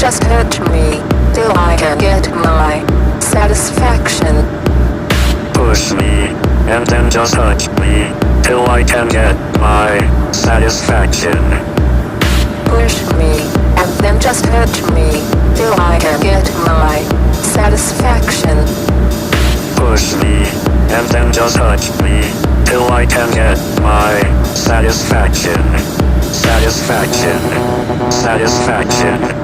just touch me till I can get my satisfaction. Push me, and then just touch me till I can get my satisfaction. Push me, and then just touch me till I can get my satisfaction. Push me, and then just touch me till I can get my satisfaction. Satisfaction. Satisfaction.